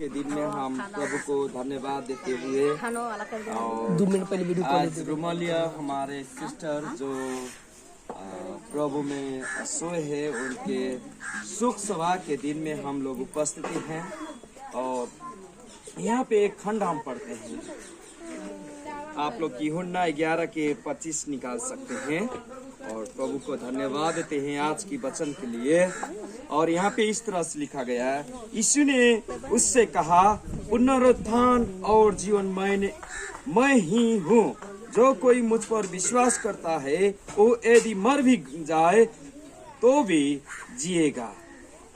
के दिन में हम प्रभु को धन्यवाद देते हुए और 2 मिनट पहले वीडियो आज रोमालिया हमारे सिस्टर जो प्रभु में सोए हैं उनके सुख सभा के दिन में हम लोग उपस्थित हैं और यहाँ पे एक खंड हम पढ़ते हैं। आप लोग यूहन्ना 11:25 निकाल सकते हैं और प्रभु को धन्यवाद देते हैं आज की वचन के लिए। और यहाँ पे इस तरह से लिखा गया है, यीशु ने उससे कहा, पुनरुत्थान और जीवन मैं ही हूँ। जो कोई मुझ पर विश्वास करता है वो यदि मर भी जाए तो भी जिएगा,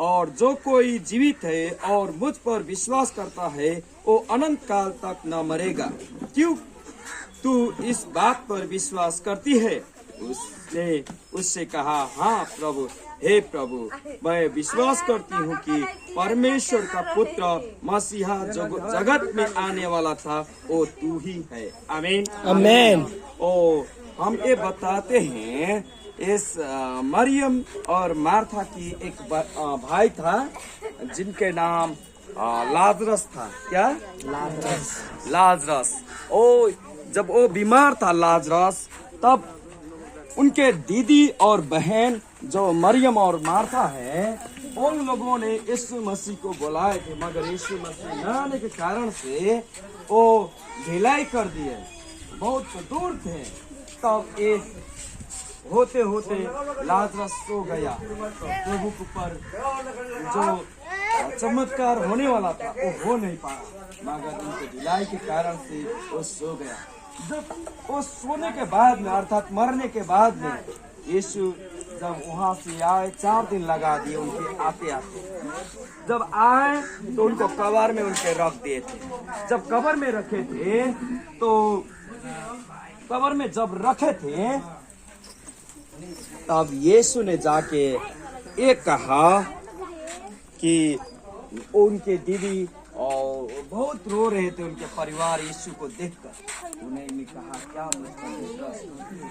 और जो कोई जीवित है और मुझ पर विश्वास करता है वो अनंत काल तक न मरेगा। क्यों तू इस बात पर विश्वास करती है? उसने उससे कहा, हाँ प्रभु, हे प्रभु, मैं विश्वास करती हूँ कि परमेश्वर का पुत्र मसीहा जो जगत में आने वाला था वो तू ही है। आमीन आमीन। ओ हम ये बताते हैं, इस मरियम और मार्था की एक भाई था जिनके नाम लाजरस था। क्या? लाजरस। ओ जब वो बीमार था लाजरस, तब उनके दीदी और बहन जो मरियम और मार्था है, उन लोगों ने यीशु मसीह को बुलाए थे, मगर यीशु मसीह न आने के कारण से वो ढिलाई कर दिए, बहुत दूर थे। तब एक होते होते लाजरस सो गया, तो प्रभु के ऊपर जो चमत्कार होने वाला था वो हो नहीं पाया, मगर उनके ढिलाई के कारण से वो सो गया। जब वो सोने के बाद में, अर्थात मरने के बाद में, यीशु जब वहां से आए, 4 दिन लगा दिए उनके आते आते। जब आए तो उनको कब्र में उनके रख दिए थे। जब कब्र में रखे थे तो कब्र में जब रखे थे तब यीशु ने जाके ये कहा कि उनके दीदी और बहुत रो रहे थे, उनके परिवार यीशु को देखकर। उन्होंने कहा, क्या मुझ पर विश्वास करती है?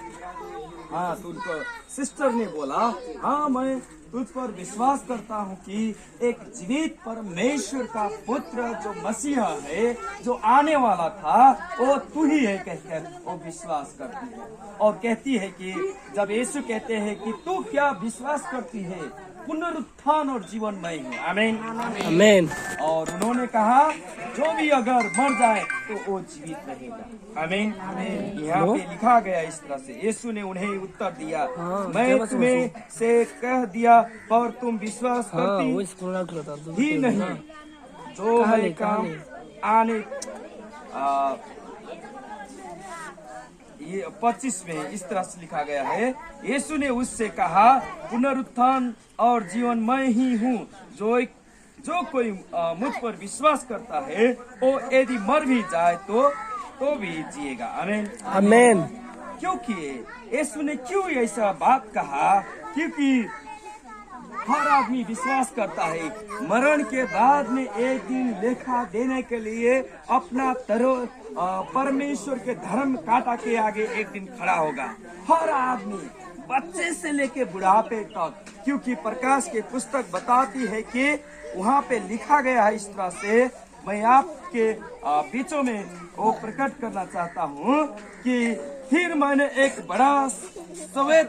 हाँ, तो उनको सिस्टर ने बोला, हाँ मैं तुझ पर विश्वास करता हूँ कि एक जीवित परमेश्वर का पुत्र जो मसीहा है, जो आने वाला था, वो तू ही है कहकर वो विश्वास करती है। और कहती है कि जब यीशु कहते हैं कि तू क्या विश्वास करती है, पुनरुत्थान और जीवन मैं हूँ। आमीन आमीन। और उन्होंने कहा, जो भी अगर मर जाए तो वो जीवित रहेगा। आमीन। यहाँ पे लिखा गया इस तरह से, यीशु ने उन्हें उत्तर दिया, मैं तुम्हें से कह दिया पर तुम विश्वास करती ही नहीं। जो है काम आने ये 25 में इस तरह से लिखा गया है, यीशु ने उससे कहा, पुनरुत्थान और जीवन मैं ही हूँ। जो कोई मुझ पर विश्वास करता है वो यदि मर भी जाए तो भी जिएगा। आमीन आमीन। क्योंकि यीशु ने क्यों ऐसा बात कहा? क्योंकि हर आदमी विश्वास करता है मरण के बाद में एक दिन लेखा देने के लिए अपना परमेश्वर के धर्म कांटा के आगे एक दिन खड़ा होगा। हर आदमी, बच्चे से लेके बुढ़ापे तक, क्योंकि प्रकाश की पुस्तक बताती है कि वहाँ पे लिखा गया है इस तरह से। मैं आपके बीचों में वो प्रकट करना चाहता हूँ कि फिर मैंने एक बड़ा सफेद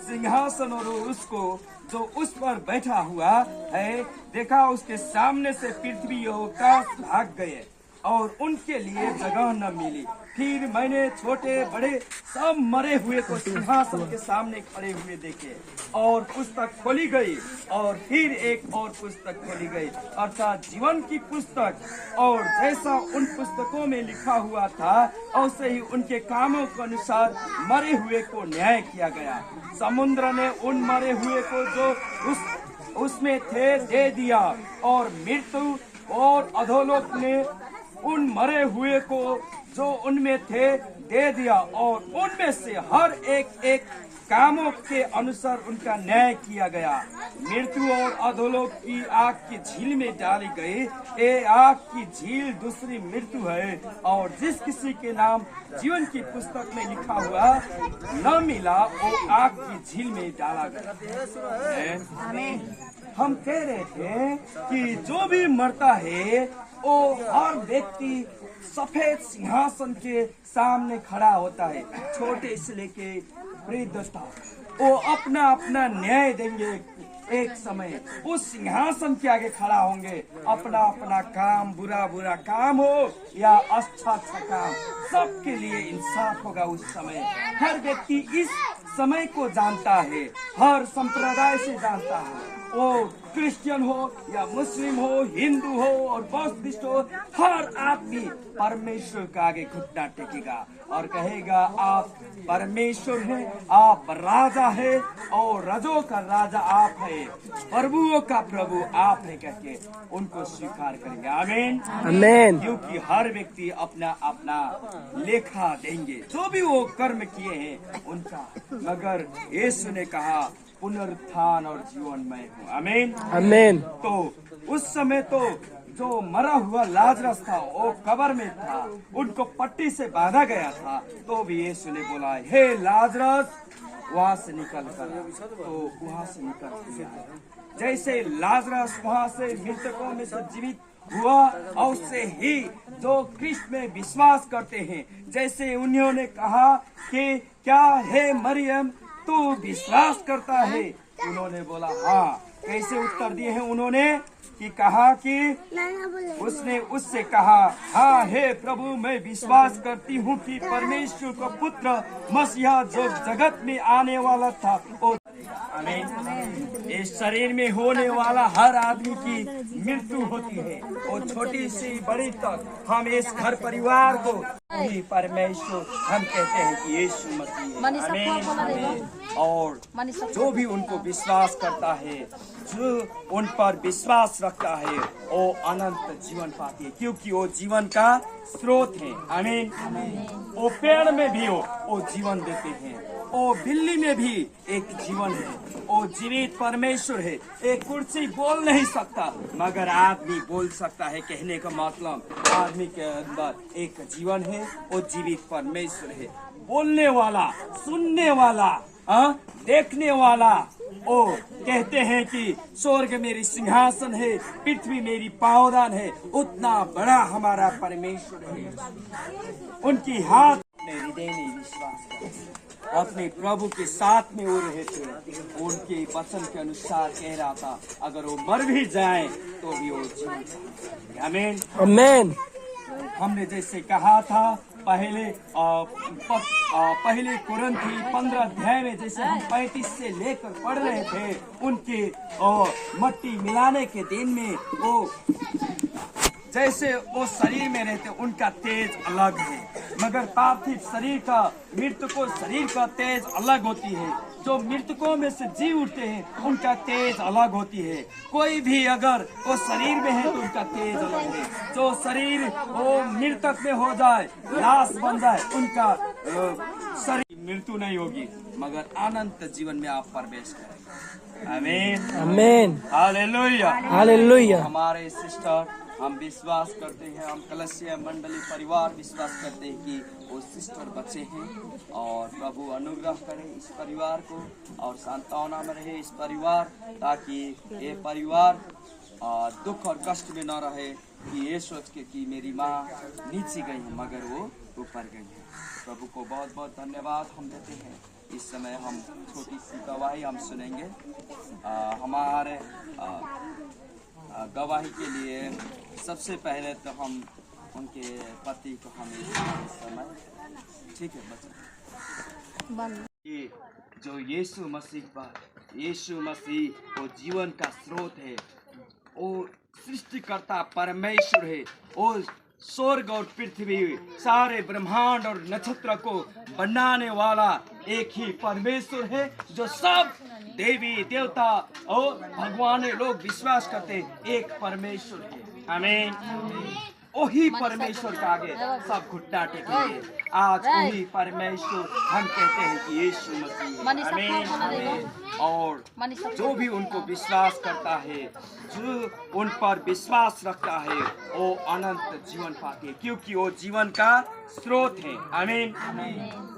सिंहासन और उसको जो उस पर बैठा हुआ है देखा। उसके सामने से पृथ्वी और आकाश भाग गए और उनके लिए जगह न मिली। फिर मैंने छोटे बड़े सब मरे हुए को सिंहासन के सामने खड़े हुए देखे और पुस्तक खोली गई, और फिर एक और पुस्तक खोली गई, अर्थात जीवन की पुस्तक। और जैसा उन पुस्तकों में लिखा हुआ था वैसे ही उनके कामों के अनुसार मरे हुए को न्याय किया गया। समुद्र ने उन मरे हुए को जो उसमें थे दे दिया, और मृत्यु और अधोलोक ने उन मरे हुए को जो उनमें थे दे दिया, और उनमें से हर एक कामों के अनुसार उनका न्याय किया गया। मृत्यु और अधोलोक की आग की झील में डाली गई। ये आग की झील दूसरी मृत्यु है, और जिस किसी के नाम जीवन की पुस्तक में लिखा हुआ न मिला वो आग की झील में डाला गया। हम कह रहे थे कि जो भी मरता है वो हर व्यक्ति सफेद सिंहासन के सामने खड़ा होता है, छोटे से लेके वृद्ध तक। वो अपना अपना न्याय देंगे। एक समय उस सिंहासन के आगे खड़ा होंगे। अपना अपना काम, बुरा बुरा काम हो या अच्छा अच्छा काम, सबके लिए इंसाफ होगा उस समय। हर व्यक्ति इस समय को जानता है, हर संप्रदाय से जानता है, वो क्रिश्चियन हो या मुस्लिम हो, हिंदू हो और बौद्धिस्ट हो, हर आदमी परमेश्वर के आगे घुटना टेकेगा और कहेगा आप परमेश्वर है, आप राजा है और राजों का राजा आप है, प्रभुओं का प्रभु आप है, करके उनको स्वीकार करेंगे। आमीन आमीन। क्योंकि हर व्यक्ति अपना अपना लेखा देंगे, जो भी वो कर्म किए हैं उनका। मगर यीशु ने कहा पुनरुत्थान और जीवन मैं हूँ। आमीन आमीन। तो उस समय तो जो मरा हुआ लाजरस था वो कब्र में था, उनको पट्टी से बांधा गया था, तो भी यीशु ने बोला हे लाजरस वहां से निकल कर, तो वहां से निकल कर जैसे लाजरस वहां से मृतकों में से जीवित हुआ, और उससे ही जो कृष्ण में विश्वास करते हैं, जैसे उन्होंने कहा कि क्या है मरियम तू विश्वास करता है, उन्होंने बोला हाँ। कैसे उत्तर दिए हैं उन्होंने कि कहा कि उसने उससे कहा हाँ हे प्रभु मैं विश्वास करती हूँ कि परमेश्वर का पुत्र मसीहा जो जगत में आने वाला था वो। आमीन। इस शरीर में होने वाला हर आदमी की मृत्यु होती है, और छोटी सी बड़ी तक। हम इस घर परिवार को ही परमेश्वर हम कहते हैं कि यीशु मसीह। आमीन। और जो भी उनको विश्वास करता है, जो उन पर विश्वास रखता है, वो अनंत जीवन पाती है, क्योंकि वो जीवन का स्रोत है। आमीन। वो पेड़ में भी वो जीवन देते हैं, वो बिल्ली में भी एक जीवन है, वो जीवित परमेश्वर है। एक कुर्सी बोल नहीं सकता, मगर आदमी बोल सकता है। कहने का मतलब आदमी के अंदर एक जीवन है, वो जीवित परमेश्वर है। बोलने वाला, सुनने वाला, देखने वाला। ओ कहते हैं कि स्वर्ग मेरी सिंहासन है, पृथ्वी मेरी पावदान है, उतना बड़ा हमारा परमेश्वर है। उनकी हाथ में हृदय में विश्वास करें। अपने प्रभु के साथ में वो रहे थे, उनके वचन के अनुसार कह रहा था अगर वो मर भी जाए तो भी वो जीवित। आमीन आमीन। हमने जैसे कहा था पहले पहले कुरिन्थी 15 अध्याय में, जैसे हम 35 से लेकर पढ़ रहे थे, उनके मट्टी मिलाने के दिन में वो जैसे वो शरीर में रहते, उनका तेज अलग है। मगर पार्थिव शरीर का, मृतकों शरीर का तेज अलग होती है। जो मृतकों में से जी उठते हैं उनका तेज अलग होती है। कोई भी अगर वो शरीर में है तो उनका तेज अलग है। जो शरीर वो मृतक में हो जाए, लाश बन जाए, उनका शरीर मृत्यु नहीं होगी, मगर अनंत जीवन में आप प्रवेश करेंगे। आमीन आमीन। Hallelujah hallelujah. हमारे सिस्टर, हम विश्वास करते हैं, हम कलसीय मंडली परिवार विश्वास करते हैं कि वो सिस्टर बच्चे हैं, और प्रभु अनुग्रह करे इस परिवार को और सांत्वना में रहे इस परिवार, ताकि ये परिवार दुख और कष्ट में न रहे कि ये सोच के कि मेरी माँ नीचे गई है मगर वो ऊपर गई है। प्रभु को बहुत बहुत धन्यवाद हम देते हैं। इस समय हम छोटी सी गवाही हम सुनेंगे। हमारे गवाही के लिए सबसे पहले तो हम उनके पति को हम इस समय, ठीक है बच्चे, ये जो यीशु मसीह वो जीवन का स्रोत है, वो सृष्टिकर्ता परमेश्वर है, वो स्वर्ग और पृथ्वी, सारे ब्रह्मांड और नक्षत्र को बनाने वाला एक ही परमेश्वर है, जो सब देवी देवता और भगवान लोग विश्वास करते एक परमेश्वर है। आमीन। वही परमेश्वर के आगे सब घुटना टेकेंगे। आज वही परमेश्वर हम कहते हैं कि यीशु मसीह। आमीन। और जो भी उनको विश्वास करता है, जो उन पर विश्वास रखता है, वो अनंत जीवन पाते हैं, क्योंकि वो जीवन का स्रोत है। आमीन।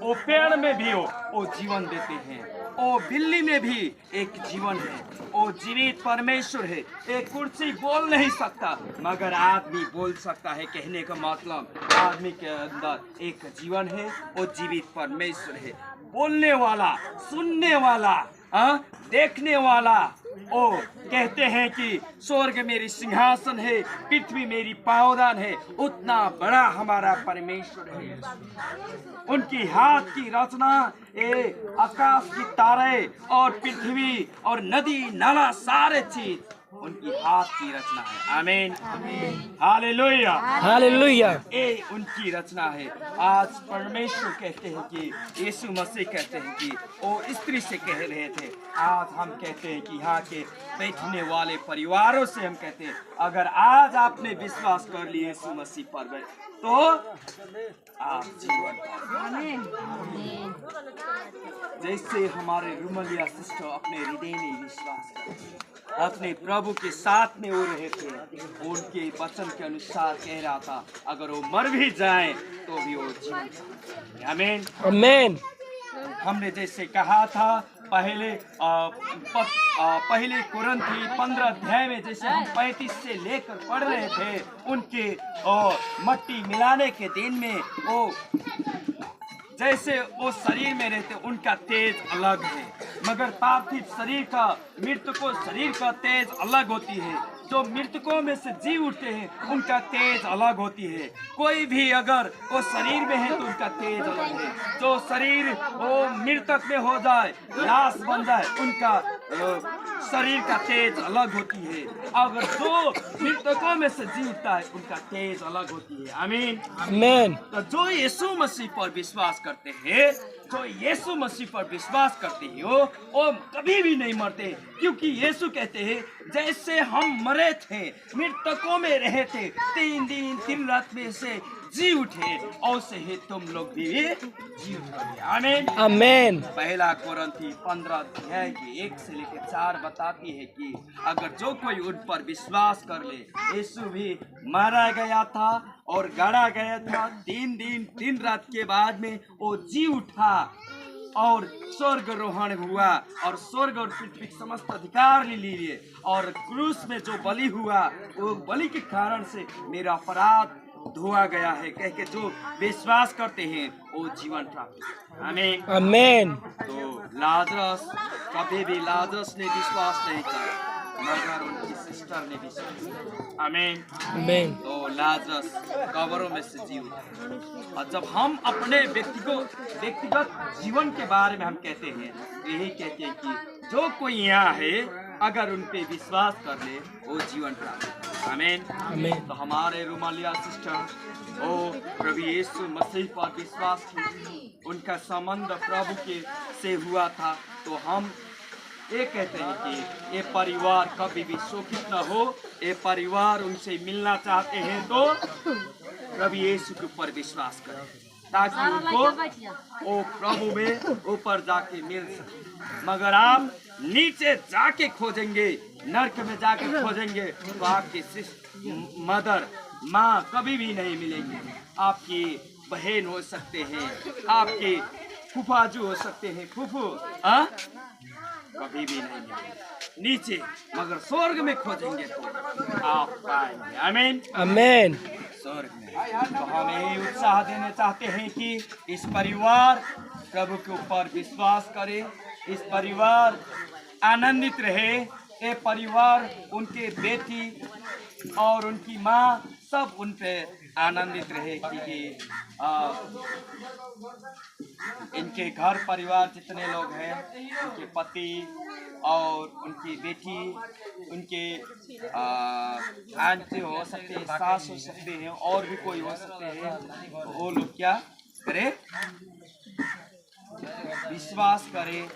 वो पेड़ में भी वो जीवन देते हैं। ओ बिल्ली में भी एक जीवन है, ओ जीवित परमेश्वर है। एक कुर्सी बोल नहीं सकता मगर आदमी बोल सकता है। कहने का मतलब आदमी के अंदर एक जीवन है, वो जीवित परमेश्वर है। बोलने वाला, सुनने वाला, देखने वाला। ओ कहते हैं कि स्वर्ग मेरी सिंहासन है, पृथ्वी मेरी पावदान है। उतना बड़ा हमारा परमेश्वर है। उनकी हाथ की रचना, आकाश की तारे और पृथ्वी और नदी नाला सारे चीज उनकी हाथ की रचना है। आमीन, हालेलुया, हालेलुया। ये उनकी रचना है। आज परमेश्वर कहते हैं कि यीशु मसीह कहते हैं कि वो स्त्री से कह रहे थे। आज हम कहते हैं कि यहाँ के बैठने वाले परिवारों से हम कहते हैं, अगर आज आपने विश्वास कर लिया यीशु मसीह पर तो आप जीवन पाएंगे। जैसे हमारे रुमलिया सिस्टर अपने हृदय में विश्वास करते, अपने प्रभु के साथ में वो रहे थे, उनके वचन के अनुसार कह रहा था अगर वो मर भी जाए तो भी वो जीवन पाएंगे। आमीन, आमीन। हमने जैसे कहा था पहले कुरिन्थी 15 अध्याय में, जैसे हम 35 से लेकर पढ़ रहे थे, उनके मट्टी मिलाने के दिन में वो जैसे वो शरीर में रहते, उनका तेज अलग है। मगर पार्थिव शरीर का, मृतकों शरीर का तेज अलग होती है। जो मृतकों में से जी उठते हैं उनका तेज अलग होती है। कोई भी अगर वो शरीर में है तो उनका तेज अलग है। जो शरीर वो मृतक में हो जाए, लाश बन जाए, उनका शरीर का तेज अलग होती है। अगर जो मृतकों में से जी उठता है उनका तेज अलग होती है। आमीन, आमीन। तो जो यीशु मसीह पर विश्वास करते हैं, जो यीशु मसीह पर विश्वास करते हो, वो कभी भी नहीं मरते। क्योंकि यीशु कहते हैं जैसे हम मरे थे, मृतकों में रहे थे, 3 दिन 3 रात में से जी उठे, और से ही तुम लोग भी जी उठोगे। आमीन, आमीन। पहला कुरिन्थी 15 अध्याय की 1 से लेकर 4 बताती है कि अगर जो कोई उन पर विश्वास कर ले, यीशु भी मारा गया था और गाड़ा गया था, 3 दिन 3 रात के बाद में वो जी उठा और स्वर्ग रोहण हुआ और स्वर्ग और पृथ्वी समस्त अधिकार ले लिए। और क्रूस में जो बलि हुआ, वो बलि के कारण से मेरा अपराध धोआ गया है। कह के जो विश्वास करते हैं वो जीवन प्राप्त। आमीन, आमीन। तो लाजरस, कभी भी लाजरस ने विश्वास नहीं किया मगर उनकी सिस्टर ने विश्वास किया। आमीन, आमीन। तो लाजरस कब्रों में से जी उठा। और जब हम अपने व्यक्तिगत जीवन के बारे में हम कहते हैं, यही कहते हैं कि जो कोई यहाँ है अगर उन पे विश्वास कर ले वो जीवन प्राप्त। आमीन, आमीन। तो हमारे रुमालिया सिस्टर ओ प्रभु यीशु मसीह पर विश्वास की, उनका संबंध प्रभु के से हुआ था। तो हम ये कहते हैं कि ये परिवार कभी भी शोकित न हो। ये परिवार उनसे मिलना चाहते हैं तो प्रभु यीशु के ऊपर विश्वास करें, ताकि उनको वो प्रभु में ऊपर जाके मिल सके। मगर आप नीचे जाके खोजेंगे, नरक में जाके खोजेंगे, तो आपकी मदर माँ कभी भी नहीं मिलेंगे। आपकी बहन हो सकते हैं, आपके फूफाजू हो सकते हैं, फूफू कभी भी नहीं मिलेंगे नीचे। मगर स्वर्ग में खोजेंगे तो आप पाएंगे। आमीन, आमीन। स्वर्ग में। तो हम यही उत्साह देना चाहते हैं कि इस परिवार प्रभु के ऊपर विश्वास करे, इस परिवार आनंदित रहे। ये परिवार, उनके बेटी और उनकी माँ सब उन पे आनंदित रहे, क्योंकि इनके घर परिवार जितने लोग हैं, उनके पति और उनकी बेटी, उनके आंटी हो सकते हैं, सास हो सकते हैं, और भी कोई हो सकते हैं। तो वो लोग क्या करे, विश्वास करे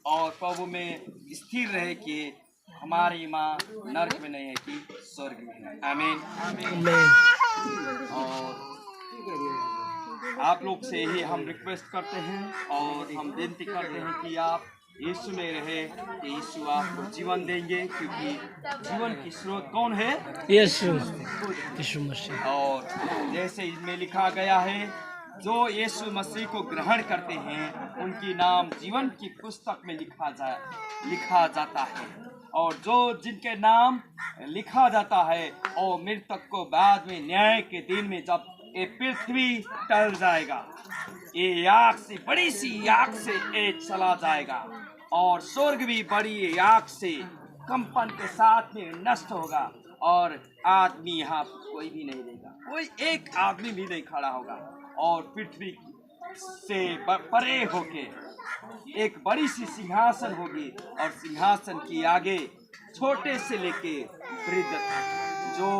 और प्रभु में स्थिर रहे कि हमारी माँ नरक में नहीं है कि स्वर्ग में है। आमीन, आमीन। और आप लोग से ही हम रिक्वेस्ट करते हैं और हम विनती करते हैं कि आप यीशु में रहे, कि यीशु आपको जीवन देंगे, क्योंकि जीवन की स्रोत कौन है? यीशु मसीह। और जैसे इसमें लिखा गया है, जो यीशु मसीह को ग्रहण करते हैं उनकी नाम जीवन की पुस्तक में लिखा जाता है। और जो जिनके नाम लिखा जाता है और मृतक को बाद में न्याय के दिन में जब ये पृथ्वी टल जाएगा, ये आग से बड़ी सी आग से ये चला जाएगा और स्वर्ग भी बड़ी आग से कंपन के साथ में नष्ट होगा और आदमी यहाँ कोई भी नहीं रहेगा, कोई एक आदमी भी नहीं खड़ा होगा और पृथ्वी से परे होके एक बड़ी सी सिंहासन होगी और सिंहासन की आगे छोटे से लेके वृद्ध तक जो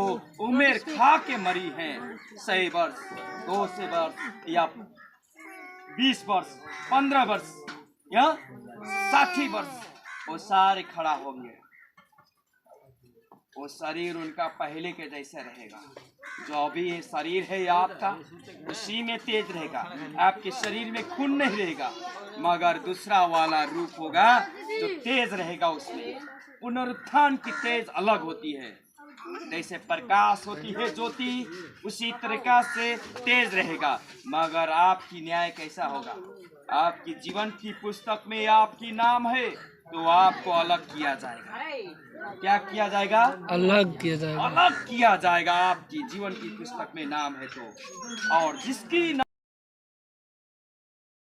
उम्र खा के मरी हैं, 100 वर्ष, 200 वर्ष या 20 वर्ष, 15 वर्ष या 60 वर्ष, वो सारे खड़ा होंगे। वो शरीर उनका पहले के जैसा रहेगा। जो भी ये शरीर है आपका, उसी में तेज रहेगा। आपके शरीर में खून नहीं रहेगा, मगर दूसरा वाला रूप होगा जो तेज रहेगा। उसमें पुनरुत्थान की तेज अलग होती है। जैसे प्रकाश होती है ज्योति, उसी तरीका से तेज रहेगा। मगर आपकी न्याय कैसा होगा? आपकी जीवन की पुस्तक में आपकी नाम है तो आपको अलग किया जाएगा। क्या किया जाएगा? अलग किया जाएगा। अलग किया जाएगा। आपकी जीवन की पुस्तक में नाम है तो, और जिसकी